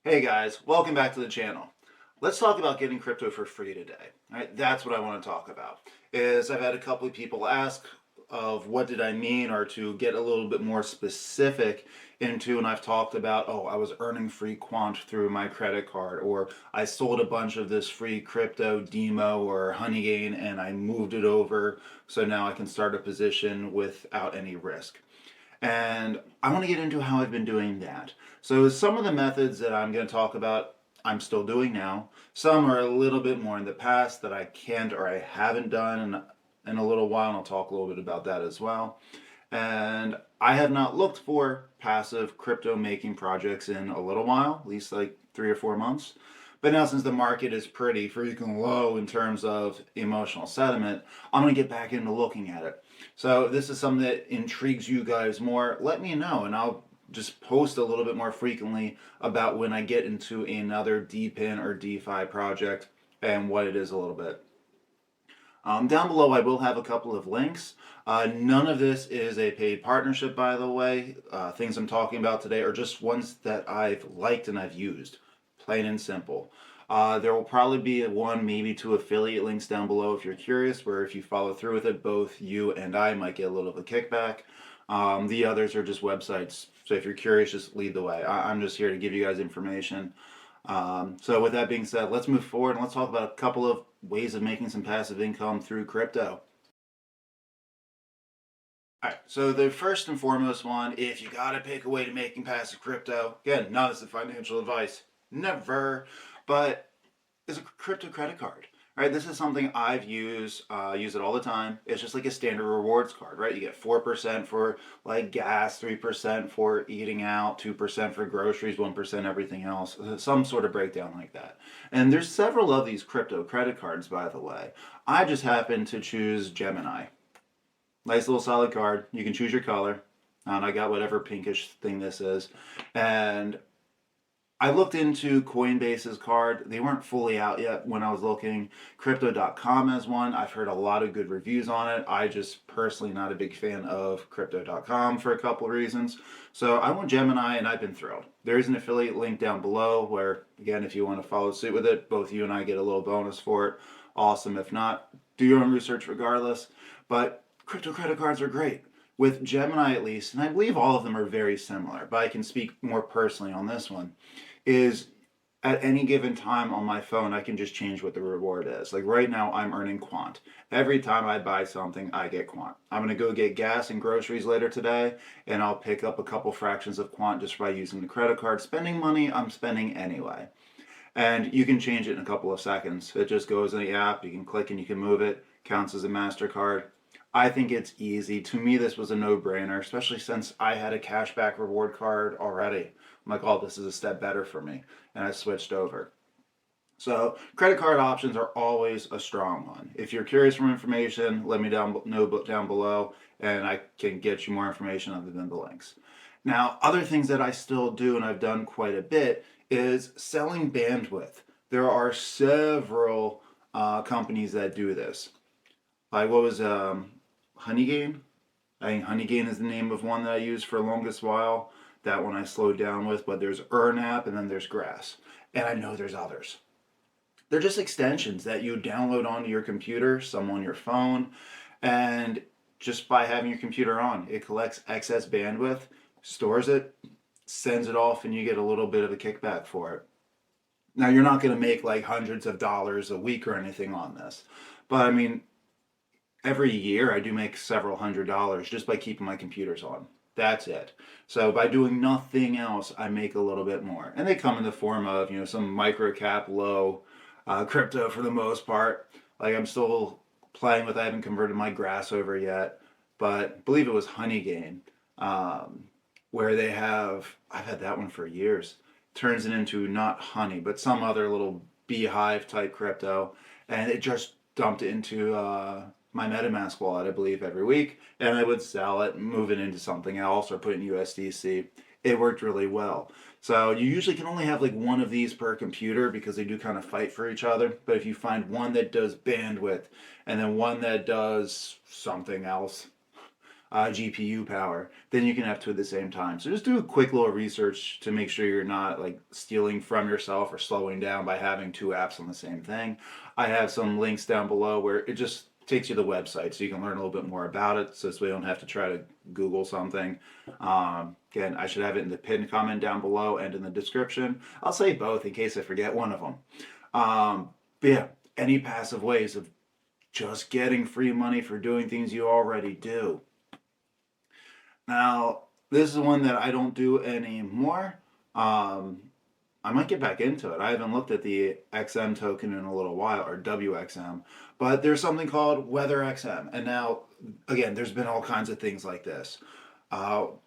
Hey guys, welcome back to the channel. Let's talk about getting crypto for free today. All right, that's what I want to talk about. I've had a couple of people ask of what did I mean, or to get a little bit more specific into, and I've talked about, oh, I was earning free Quant through my credit card, or I sold a bunch of this free crypto demo or honeygain and I moved it over so now I can start a position without any risk. And I want to get into how I've been doing that. So some of the methods that I'm going to talk about, I'm still doing now. Some are a little bit more in the past that I can't or I haven't done in a little while, and I'll talk a little bit about that as well. And I have not looked for passive crypto making projects in a little while, at least like 3 or 4 months. But now, since the market is pretty freaking low in terms of emotional sentiment, I'm going to get back into looking at it. So if this is something that intrigues you guys more, let me know, and I'll just post a little bit more frequently about when I get into another DePIN or DeFi project and what it is a little bit. Down below, I will have a couple of links. None of this is a paid partnership, by the way. Things I'm talking about today are just ones that I've liked and I've used, plain and simple. There will probably be one, maybe two affiliate links down below if you're curious, where if you follow through with it, both you and I might get a little of a kickback. The others are just websites, so if you're curious, just lead the way. I'm just here to give you guys information. So with that being said, let's move forward and let's talk about a couple of ways of making some passive income through crypto. All right, so the first and foremost one, if you gotta pick a way to making passive crypto, again, not as a financial advice, never, but is a crypto credit card. Right, this is something I've used, use it all the time. It's just like a standard rewards card, right? You get 4% for like gas, 3% for eating out, 2% for groceries, 1% everything else. Some sort of breakdown like that. And there's several of these crypto credit cards, by the way. I just happen to choose Gemini. Nice little solid card. You can choose your color. And I got whatever pinkish thing this is. And I looked into Coinbase's card. They weren't fully out yet when I was looking. Crypto.com has one. I've heard a lot of good reviews on it. I just personally not a big fan of Crypto.com for a couple of reasons. So I went Gemini and I've been thrilled. There is an affiliate link down below where, again, if you want to follow suit with it, both you and I get a little bonus for it. Awesome. If not, do your own research regardless. But crypto credit cards are great. With Gemini at least, and I believe all of them are very similar, but I can speak more personally on this one, is at any given time on my phone, I can just change what the reward is. Like right now, I'm earning Quant. Every time I buy something, I get Quant. I'm going to go get gas and groceries later today, and I'll pick up a couple fractions of Quant just by using the credit card. Spending money I'm spending anyway. And you can change it in a couple of seconds. It just goes in the app, you can click and you can move it, counts as a MasterCard. I think it's easy. To me, this was a no-brainer, especially since I had a cashback reward card already. I'm like, oh, this is a step better for me. And I switched over. So credit card options are always a strong one. If you're curious for information, let me know down below, and I can get you more information other than the links. Now, other things that I still do, and I've done quite a bit, is selling bandwidth. There are several companies that do this. Like what was Honeygain? I think Honeygain is the name of one that I used for the longest while. That one I slowed down with, but there's App and then there's Grass. And I know there's others. They're just extensions that you download onto your computer, some on your phone, and just by having your computer on, it collects excess bandwidth, stores it, sends it off, and you get a little bit of a kickback for it. Now, you're not going to make like hundreds of dollars a week or anything on this, but I mean, every year I do make several $100s just by keeping my computers on. That's it. So by doing nothing else, I make a little bit more. And they come in the form of, some micro cap, low crypto for the most part. Like I'm still playing with, I haven't converted my grass over yet, but I believe it was Honeygain, where I've had that one for years. Turns it into not honey, but some other little beehive type crypto. And it just dumped it into my MetaMask wallet, I believe, every week, and I would sell it, move it into something else, or put it in USDC. It worked really well. So you usually can only have like one of these per computer because they do kind of fight for each other. But if you find one that does bandwidth and then one that does something else, GPU power, then you can have two at the same time. So just do a quick little research to make sure you're not like stealing from yourself or slowing down by having two apps on the same thing. I have some links down below where it just takes you to the website so you can learn a little bit more about it, so we don't have to try to Google something. Again, I should have it in the pinned comment down below and in the description. I'll say both in case I forget one of them. But yeah, any passive ways of just getting free money for doing things you already do. Now, this is one that I don't do anymore. I might get back into it. I haven't looked at the XM token in a little while, or WXM, but there's something called Weather XM. And now, again, there's been all kinds of things like this.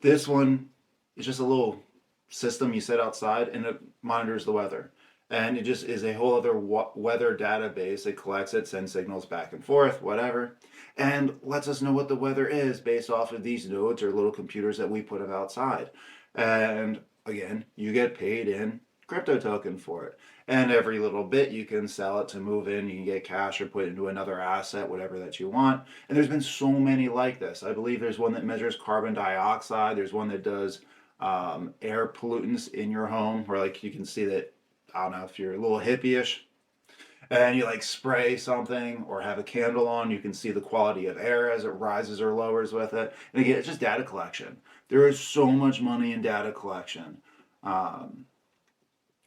This one is just a little system you set outside and it monitors the weather. And it just is a whole other weather database. It collects it, sends signals back and forth, whatever, and lets us know what the weather is based off of these nodes or little computers that we put up outside. And again, you get paid in crypto token for it. And every little bit you can sell it to move in, you can get cash or put it into another asset, whatever that you want. And there's been so many like this. I believe there's one that measures carbon dioxide. There's one that does air pollutants in your home, where like you can see that, I don't know, if you're a little hippie-ish and you like spray something or have a candle on, you can see the quality of air as it rises or lowers with it. And again, it's just data collection. There is so much money in data collection.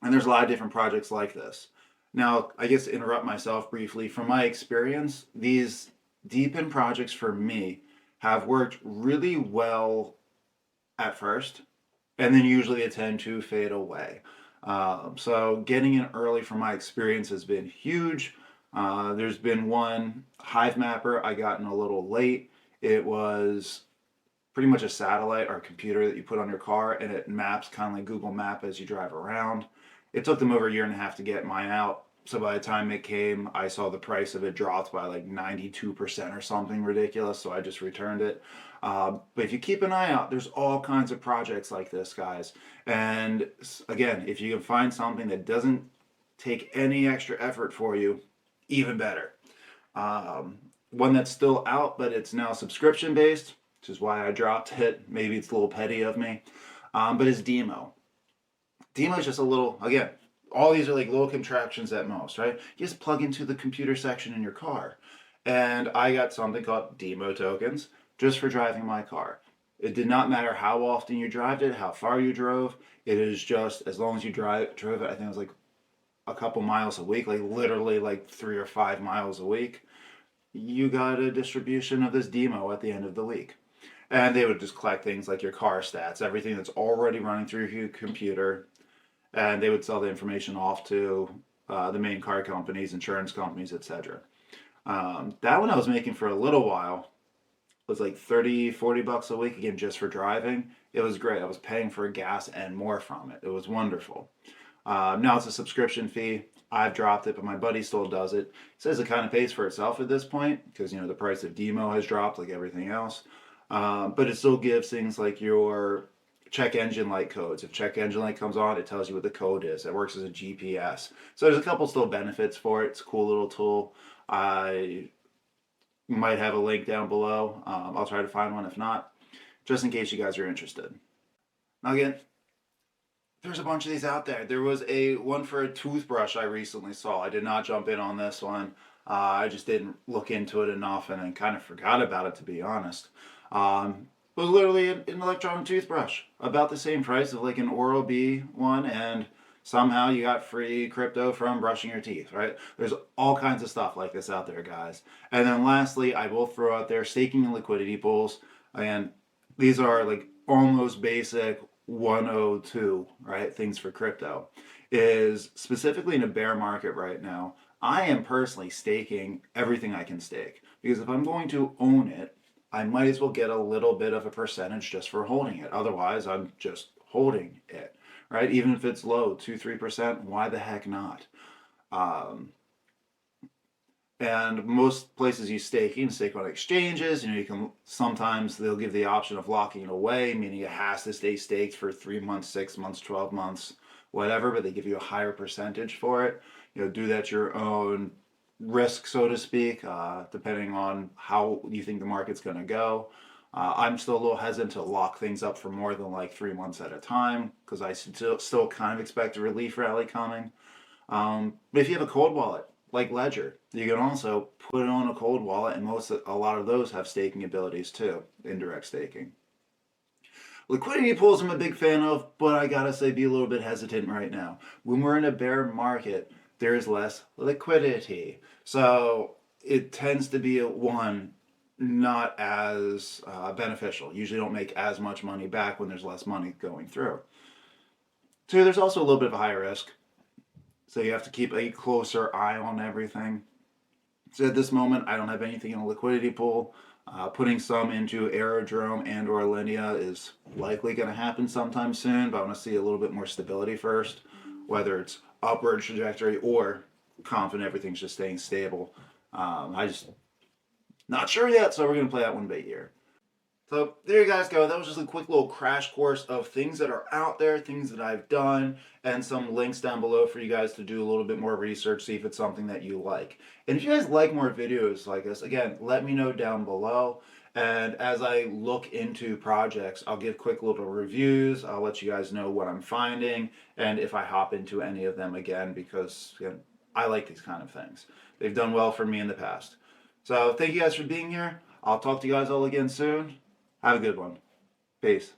And there's a lot of different projects like this. Now, I guess to interrupt myself briefly, from my experience, these deep in projects for me have worked really well at first, and then usually they tend to fade away. So getting in early from my experience has been huge. There's been one Hive mapper I got in a little late. It was pretty much a satellite or a computer that you put on your car, and it maps kind of like Google Map as you drive around. It took them over a year and a half to get mine out. So by the time it came, I saw the price of it dropped by like 92% or something ridiculous. So I just returned it. But if you keep an eye out, there's all kinds of projects like this, guys. And again, if you can find something that doesn't take any extra effort for you, even better. One that's still out, but it's now subscription based, which is why I dropped it. Maybe it's a little petty of me, but it's Demo. Demo is just a little, again, all these are like little contraptions at most, right? You just plug into the computer section in your car. And I got something called Demo tokens just for driving my car. It did not matter how often you drove it, how far you drove. It is just, as long as you drove it, I think it was like a couple miles a week, like literally like 3 or 5 miles a week, you got a distribution of this Demo at the end of the week. And they would just collect things like your car stats, everything that's already running through your computer, and they would sell the information off to the main car companies, insurance companies, etc. That one I was making for a little while was like 30-40 bucks a week, again, just for driving. It was great. I was paying for gas and more from it. It was wonderful. Now it's a subscription fee. I've dropped it, but my buddy still does it. He says it kind of pays for itself at this point because, you know, the price of Demo has dropped like everything else. But it still gives things like your check engine light codes. If check engine light comes on, it tells you what the code is. It works as a GPS. So there's a couple still benefits for it. It's a cool little tool. I might have a link down below. I'll try to find one if not, just in case you guys are interested. Now again, there's a bunch of these out there. There was one for a toothbrush I recently saw. I did not jump in on this one. I just didn't look into it enough and then kind of forgot about it, to be honest. It was literally an electronic toothbrush, about the same price of like an Oral-B one, and somehow you got free crypto from brushing your teeth, right? There's all kinds of stuff like this out there, guys. And then lastly, I will throw out there staking and liquidity pools. And these are like almost basic 102, right? Things for crypto. Is specifically in a bear market right now, I am personally staking everything I can stake. Because if I'm going to own it, I might as well get a little bit of a percentage just for holding it. Otherwise, I'm just holding it, right? Even if it's low, 2-3%, why the heck not? And most places you stake on exchanges. You know, you can, sometimes they'll give the option of locking it away, meaning it has to stay staked for 3 months, 6 months, 12 months, whatever, but they give you a higher percentage for it. You know, do that your own risk, so to speak, depending on how you think the market's going to go. I'm still a little hesitant to lock things up for more than like 3 months at a time because I still kind of expect a relief rally coming. But if you have a cold wallet like Ledger, you can also put it on a cold wallet, and a lot of those have staking abilities too, indirect staking. Liquidity pools I'm a big fan of, but I gotta say be a little bit hesitant right now. When we're in a bear market, there's less liquidity. So it tends to be not as beneficial. Usually don't make as much money back when there's less money going through. Two, there's also a little bit of a high risk. So you have to keep a closer eye on everything. So at this moment, I don't have anything in a liquidity pool. Putting some into Aerodrome and or Linea is likely going to happen sometime soon, but I want to see a little bit more stability first, whether it's upward trajectory or confident everything's just staying stable. I just not sure yet, so we're going to play that one by ear. So there you guys go. That was just a quick little crash course of things that are out there, things that I've done, and some links down below for you guys to do a little bit more research, see if it's something that you like. And if you guys like more videos like this, again, let me know down below. And as I look into projects, I'll give quick little reviews. I'll let you guys know what I'm finding and if I hop into any of them again, because I like these kind of things. They've done well for me in the past. So thank you guys for being here. I'll talk to you guys all again soon. Have a good one. Peace.